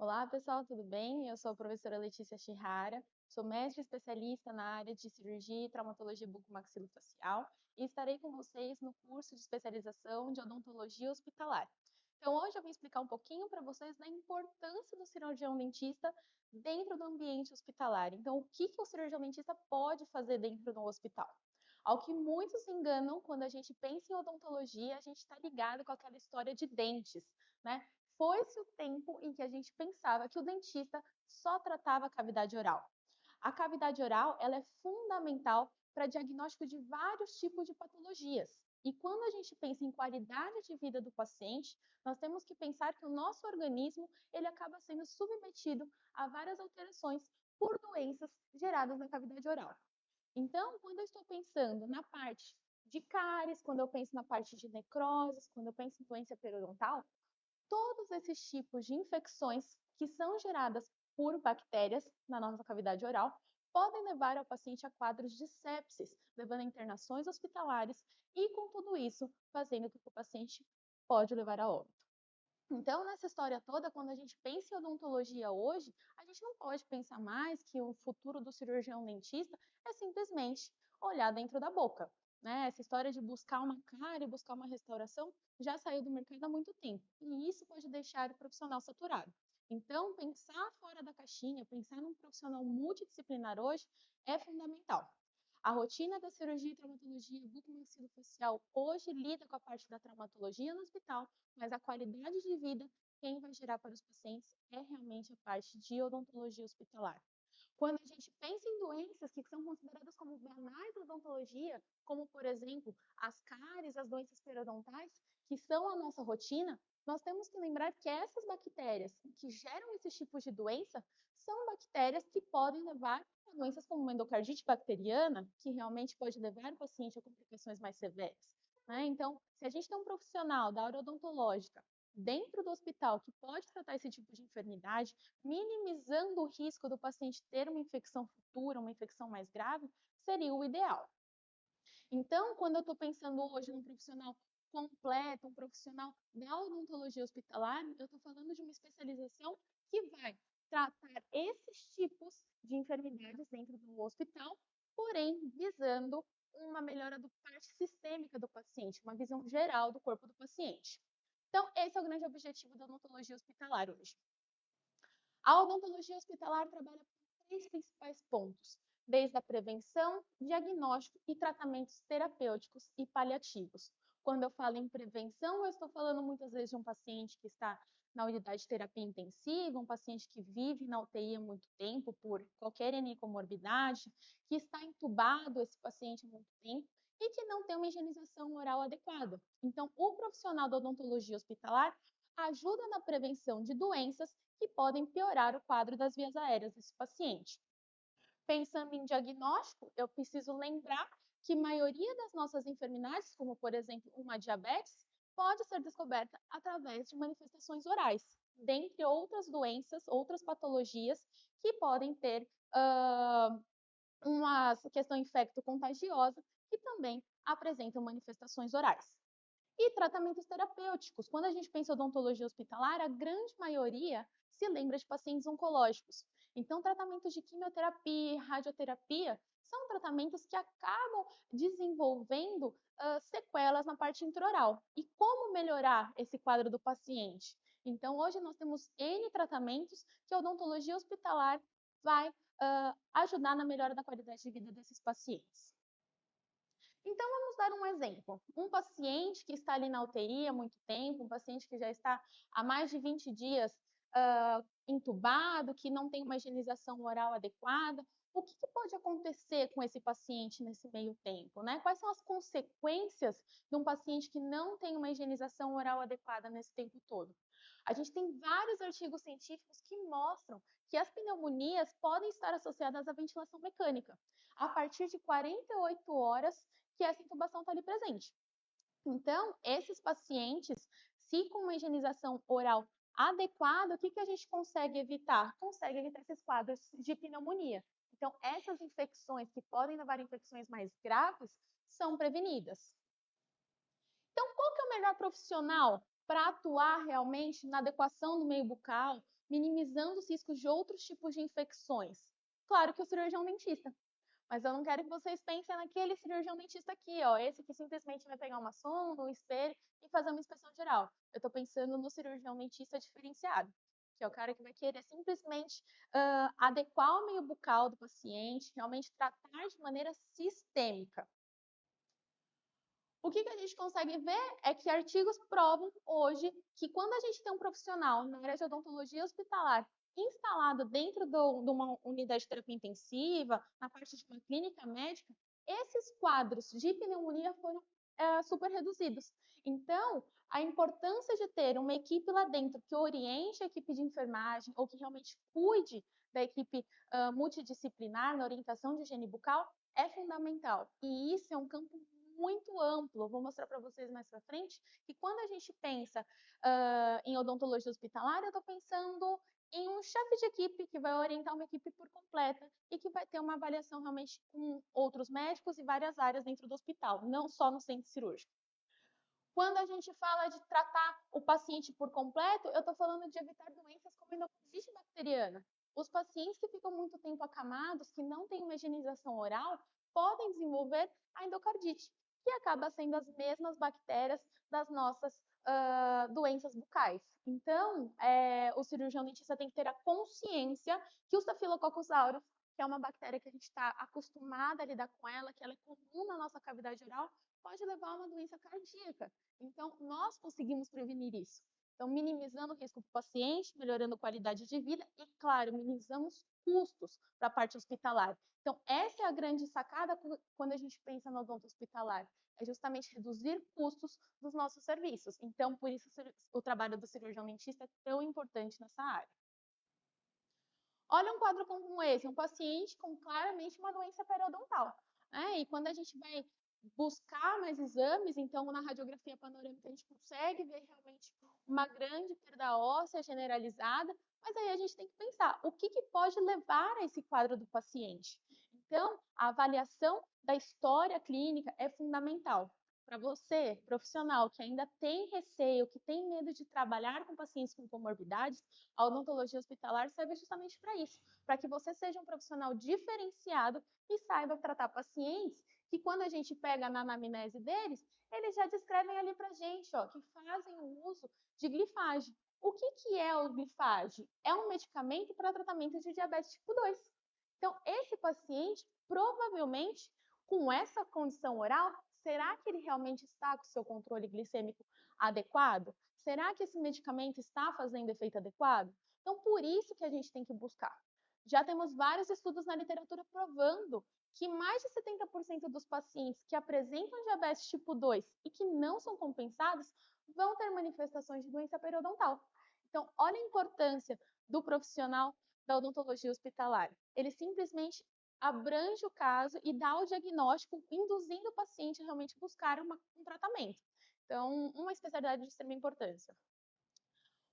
Olá, pessoal, tudo bem? Eu sou a professora Letícia Chihara, sou mestre especialista na área de cirurgia e traumatologia bucomaxilofacial e estarei com vocês no curso de especialização de odontologia hospitalar. Então, hoje eu vou explicar um pouquinho para vocês da importância do cirurgião dentista dentro do ambiente hospitalar. Então, o que o cirurgião dentista pode fazer dentro do hospital? Ao que muitos se enganam quando a gente pensa em odontologia, a gente está ligado com aquela história de dentes, né? Foi-se o tempo em que a gente pensava que o dentista só tratava a cavidade oral. A cavidade oral, ela é fundamental para diagnóstico de vários tipos de patologias. E quando a gente pensa em qualidade de vida do paciente, nós temos que pensar que o nosso organismo, ele acaba sendo submetido a várias alterações por doenças geradas na cavidade oral. Então, quando eu estou pensando na parte de cáries, quando eu penso na parte de necroses, quando eu penso em doença periodontal, todos esses tipos de infecções que são geradas por bactérias na nossa cavidade oral podem levar ao paciente a quadros de sepsis, levando a internações hospitalares e, com tudo isso, fazendo com que o paciente pode levar a óbito. Então, nessa história toda, quando a gente pensa em odontologia hoje, a gente não pode pensar mais que o futuro do cirurgião dentista é simplesmente olhar dentro da boca, né? Essa história de buscar uma cárie, buscar uma restauração, já saiu do mercado há muito tempo. E isso pode deixar o profissional saturado. Então, pensar fora da caixinha, pensar num profissional multidisciplinar hoje é fundamental. A rotina da cirurgia e traumatologia bucomaxilofacial hoje lida com a parte da traumatologia no hospital, mas a qualidade de vida, quem vai gerar para os pacientes é realmente a parte de odontologia hospitalar. Quando a gente pensa em doenças que são consideradas como banais da odontologia, como, por exemplo, as cáries, as doenças periodontais, que são a nossa rotina, nós temos que lembrar que essas bactérias que geram esses tipos de doença são bactérias que podem levar a doenças como uma endocardite bacteriana, que realmente pode levar o paciente a complicações mais severas. Né? Então, se a gente tem um profissional da área odontológica dentro do hospital que pode tratar esse tipo de enfermidade, minimizando o risco do paciente ter uma infecção futura, uma infecção mais grave, seria o ideal. Então, quando eu estou pensando hoje num profissional completo, um profissional da odontologia hospitalar, eu estou falando de uma especialização que vai tratar esses tipos de enfermidades dentro do hospital, porém visando uma melhora da parte sistêmica do paciente, uma visão geral do corpo do paciente. Então, esse é o grande objetivo da odontologia hospitalar hoje. A odontologia hospitalar trabalha com três principais pontos, desde a prevenção, diagnóstico e tratamentos terapêuticos e paliativos. Quando eu falo em prevenção, eu estou falando muitas vezes de um paciente que está na unidade de terapia intensiva, um paciente que vive na UTI há muito tempo por qualquer comorbidade, que está entubado esse paciente há muito tempo e que não tem uma higienização oral adequada. Então, o profissional da odontologia hospitalar ajuda na prevenção de doenças que podem piorar o quadro das vias aéreas desse paciente. Pensando em diagnóstico, eu preciso lembrar que a maioria das nossas enfermidades, como por exemplo uma diabetes, pode ser descoberta através de manifestações orais, dentre outras doenças, outras patologias que podem ter uma questão infecto-contagiosa que também apresentam manifestações orais. E tratamentos terapêuticos. Quando a gente pensa em odontologia hospitalar, a grande maioria se lembra de pacientes oncológicos. Então, tratamentos de quimioterapia, radioterapia, são tratamentos que acabam desenvolvendo sequelas na parte intraoral. E como melhorar esse quadro do paciente? Então, hoje nós temos N tratamentos que a odontologia hospitalar vai ajudar na melhora da qualidade de vida desses pacientes. Então, vamos dar um exemplo. Um paciente que está ali na UTI há muito tempo, um paciente que já está há mais de 20 dias entubado, que não tem uma higienização oral adequada, o que pode acontecer com esse paciente nesse meio tempo, né? Quais são as consequências de um paciente que não tem uma higienização oral adequada nesse tempo todo? A gente tem vários artigos científicos que mostram que as pneumonias podem estar associadas à ventilação mecânica a partir de 48 horas que essa intubação está ali presente. Então, esses pacientes, se com uma higienização oral adequada, o que a gente consegue evitar? Consegue evitar esses quadros de pneumonia. Então, essas infecções que podem levar a infecções mais graves são prevenidas. Então, qual que é o melhor profissional para atuar realmente na adequação do meio bucal, minimizando os riscos de outros tipos de infecções? Claro que o cirurgião dentista. Mas eu não quero que vocês pensem naquele cirurgião dentista aqui, ó, esse que simplesmente vai pegar uma sonda, um espelho e fazer uma inspeção geral. Eu estou pensando no cirurgião dentista diferenciado, que é o cara que vai querer simplesmente adequar o meio bucal do paciente, realmente tratar de maneira sistêmica. O que a gente consegue ver é que artigos provam hoje que quando a gente tem um profissional na área de odontologia hospitalar instalado dentro de uma unidade de terapia intensiva, na parte de uma clínica médica, esses quadros de pneumonia foram super reduzidos. Então, a importância de ter uma equipe lá dentro que oriente a equipe de enfermagem ou que realmente cuide da equipe multidisciplinar na orientação de higiene bucal é fundamental. E isso é um campo muito amplo. Eu vou mostrar para vocês mais para frente que quando a gente pensa em odontologia hospitalar, eu estou pensando em um chefe de equipe que vai orientar uma equipe por completa e que vai ter uma avaliação realmente com outros médicos e várias áreas dentro do hospital, não só no centro cirúrgico. Quando a gente fala de tratar o paciente por completo, eu estou falando de evitar doenças como endocardite bacteriana. Os pacientes que ficam muito tempo acamados, que não têm uma higienização oral, podem desenvolver a endocardite, que acaba sendo as mesmas bactérias das nossas doenças bucais. Então, o cirurgião dentista tem que ter a consciência que o Staphylococcus aureus, que é uma bactéria que a gente está acostumada a lidar com ela, que ela é comum na nossa cavidade oral, pode levar a uma doença cardíaca. Então, nós conseguimos prevenir isso. Então, minimizando o risco para o paciente, melhorando a qualidade de vida e, claro, minimizamos custos para a parte hospitalar. Então, essa é a grande sacada quando a gente pensa no odonto hospitalar, é justamente reduzir custos dos nossos serviços. Então, por isso o trabalho do cirurgião dentista é tão importante nessa área. Olha um quadro como esse, um paciente com claramente uma doença periodontal. E quando a gente vai buscar mais exames, então na radiografia panorâmica a gente consegue ver realmente uma grande perda óssea generalizada, mas aí a gente tem que pensar o que pode levar a esse quadro do paciente. Então, a avaliação da história clínica é fundamental. Para você, profissional, que ainda tem receio, que tem medo de trabalhar com pacientes com comorbidades, a odontologia hospitalar serve justamente para isso, para que você seja um profissional diferenciado e saiba tratar pacientes que, quando a gente pega na anamnese deles, eles já descrevem ali para a gente, ó, que fazem o uso de glifage. O que é o glifage? É um medicamento para tratamento de diabetes tipo 2. Então, esse paciente, provavelmente, com essa condição oral, será que ele realmente está com o seu controle glicêmico adequado? Será que esse medicamento está fazendo efeito adequado? Então, por isso que a gente tem que buscar. Já temos vários estudos na literatura provando que mais de 70% dos pacientes que apresentam diabetes tipo 2 e que não são compensados vão ter manifestações de doença periodontal. Então, olha a importância do profissional da odontologia hospitalar. Ele simplesmente abrange o caso e dá o diagnóstico, induzindo o paciente a realmente buscar um tratamento. Então, uma especialidade de extrema importância.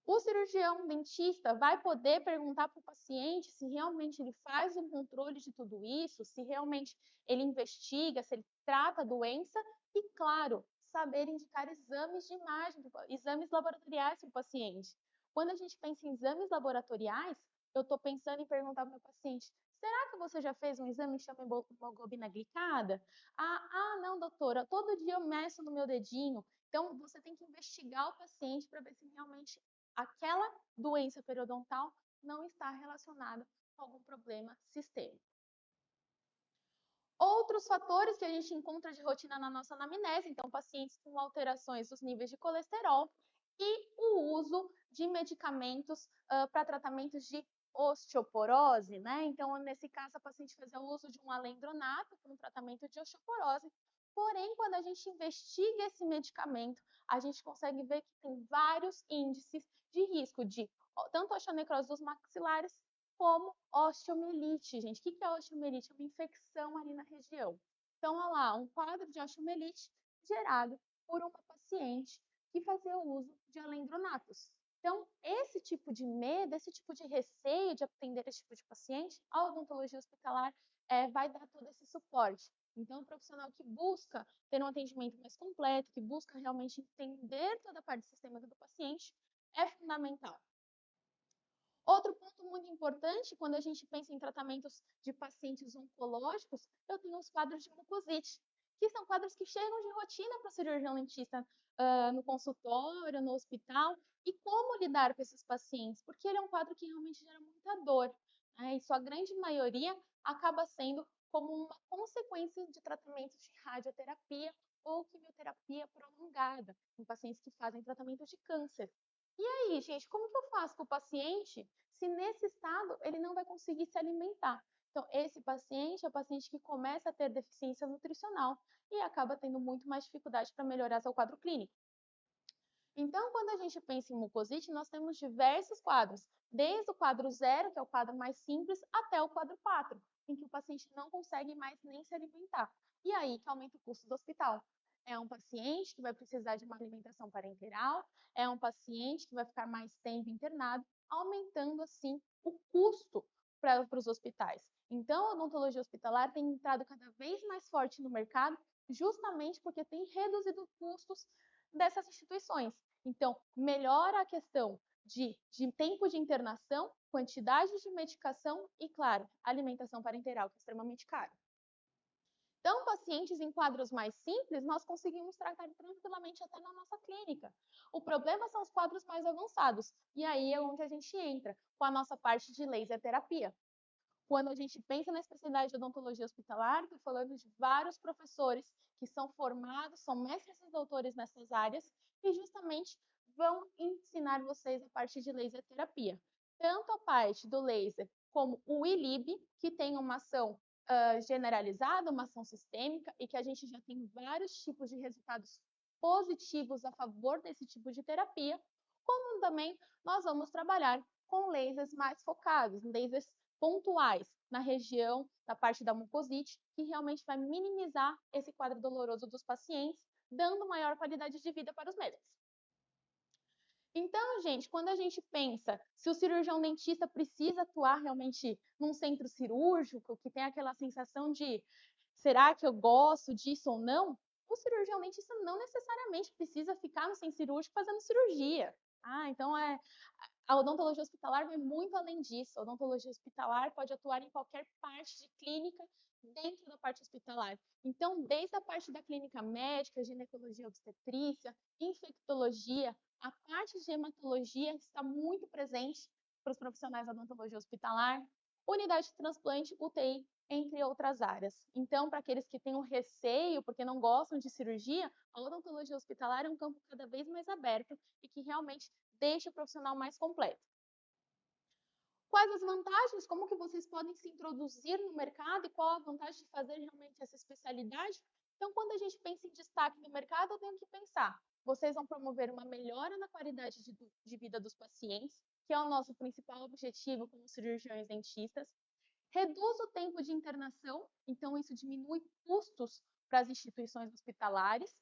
O cirurgião dentista vai poder perguntar para o paciente se realmente ele faz um controle de tudo isso, se realmente ele investiga, se ele trata a doença e, claro, saber indicar exames de imagem, exames laboratoriais para o paciente. Quando a gente pensa em exames laboratoriais, eu estou pensando em perguntar para o meu paciente: será que você já fez um exame que chama hemoglobina glicada? Não, doutora, todo dia eu meço no meu dedinho. Então, você tem que investigar o paciente para ver se realmente aquela doença periodontal não está relacionada com algum problema sistêmico. Outros fatores que a gente encontra de rotina na nossa anamnese, então pacientes com alterações dos níveis de colesterol e o uso de medicamentos para tratamentos de osteoporose, né? Então, nesse caso, a paciente fazia uso de um alendronato para um tratamento de osteoporose. Porém, quando a gente investiga esse medicamento, a gente consegue ver que tem vários índices de risco de tanto osteonecrose dos maxilares como osteomielite, gente. O que é osteomielite? É uma infecção ali na região. Então, olha lá, um quadro de osteomielite gerado por uma paciente que fazia uso de alendronatos. Então, esse tipo de medo, esse tipo de receio de atender esse tipo de paciente, a odontologia hospitalar vai dar todo esse suporte. Então, o profissional que busca ter um atendimento mais completo, que busca realmente entender toda a parte sistêmica do paciente, é fundamental. Outro ponto muito importante, quando a gente pensa em tratamentos de pacientes oncológicos, eu tenho os quadros de mucosite, que são quadros que chegam de rotina para o cirurgião dentista no consultório, no hospital, e como lidar com esses pacientes, porque ele é um quadro que realmente gera muita dor, né? E sua grande maioria acaba sendo como uma consequência de tratamentos de radioterapia ou quimioterapia prolongada, em pacientes que fazem tratamento de câncer. E aí, gente, como que eu faço com o paciente se nesse estado ele não vai conseguir se alimentar? Então, esse paciente é o paciente que começa a ter deficiência nutricional e acaba tendo muito mais dificuldade para melhorar seu quadro clínico. Então, quando a gente pensa em mucosite, nós temos diversos quadros, desde o quadro 0, que é o quadro mais simples, até o quadro 4, em que o paciente não consegue mais nem se alimentar. E aí que aumenta o custo do hospital. É um paciente que vai precisar de uma alimentação parenteral, é um paciente que vai ficar mais tempo internado, aumentando assim o custo para os hospitais. Então, a odontologia hospitalar tem entrado cada vez mais forte no mercado, justamente porque tem reduzido custos dessas instituições. Então, melhora a questão de tempo de internação, quantidade de medicação e, claro, alimentação parenteral, que é extremamente caro. Então, pacientes em quadros mais simples, nós conseguimos tratar tranquilamente até na nossa clínica. O problema são os quadros mais avançados, e aí é onde a gente entra com a nossa parte de laser terapia. Quando a gente pensa na especialidade de odontologia hospitalar, estou falando de vários professores que são formados, são mestres e doutores nessas áreas e justamente vão ensinar vocês a parte de laser terapia. Tanto a parte do laser como o ILIB, que tem uma ação generalizada, uma ação sistêmica e que a gente já tem vários tipos de resultados positivos a favor desse tipo de terapia, como também nós vamos trabalhar com lasers mais focados, lasers pontuais na região, na parte da mucosite, que realmente vai minimizar esse quadro doloroso dos pacientes, dando maior qualidade de vida para os médicos. Então, gente, quando a gente pensa se o cirurgião dentista precisa atuar realmente num centro cirúrgico, que tem aquela sensação de será que eu gosto disso ou não? O cirurgião dentista não necessariamente precisa ficar no centro cirúrgico fazendo cirurgia. Então a odontologia hospitalar vai muito além disso. A odontologia hospitalar pode atuar em qualquer parte de clínica dentro da parte hospitalar. Então, desde a parte da clínica médica, ginecologia obstetrícia, infectologia, a parte de hematologia está muito presente para os profissionais da odontologia hospitalar, unidade de transplante, UTI, entre outras áreas. Então, para aqueles que têm um receio, porque não gostam de cirurgia, a odontologia hospitalar é um campo cada vez mais aberto e que realmente deixa o profissional mais completo. Quais as vantagens? Como que vocês podem se introduzir no mercado e qual a vantagem de fazer realmente essa especialidade? Então, quando a gente pensa em destaque no mercado, eu tenho que pensar, vocês vão promover uma melhora na qualidade de vida dos pacientes, que é o nosso principal objetivo como cirurgiões dentistas, reduz o tempo de internação, então isso diminui custos para as instituições hospitalares,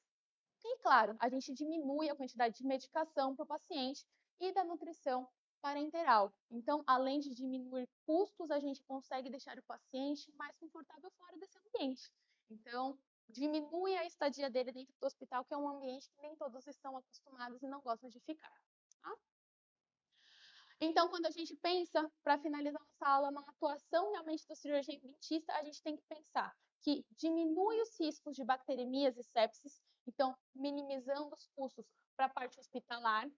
e, claro, a gente diminui a quantidade de medicação para o paciente e da nutrição parenteral. Então, além de diminuir custos, a gente consegue deixar o paciente mais confortável fora desse ambiente. Então, diminui a estadia dele dentro do hospital, que é um ambiente que nem todos estão acostumados e não gostam de ficar. Tá? Então, quando a gente pensa, para finalizar nossa aula, na atuação realmente do cirurgião dentista, a gente tem que pensar que diminui os riscos de bacteremias e sepsis, então minimizando os custos para a parte hospitalar,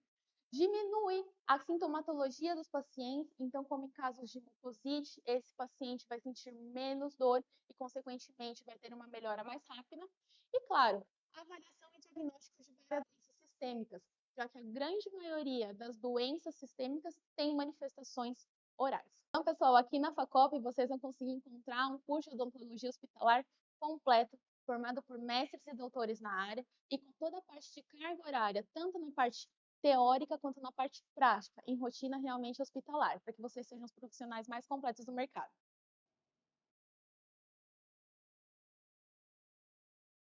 diminui a sintomatologia dos pacientes, então como em casos de mucosite, esse paciente vai sentir menos dor e consequentemente vai ter uma melhora mais rápida. E claro, avaliação e diagnóstico de várias doenças sistêmicas, já que a grande maioria das doenças sistêmicas tem manifestações orais. Então, pessoal, aqui na Facop vocês vão conseguir encontrar um curso de odontologia hospitalar completo, formado por mestres e doutores na área e com toda a parte de carga horária, tanto na parte teórica quanto na parte prática, em rotina realmente hospitalar, para que vocês sejam os profissionais mais completos do mercado.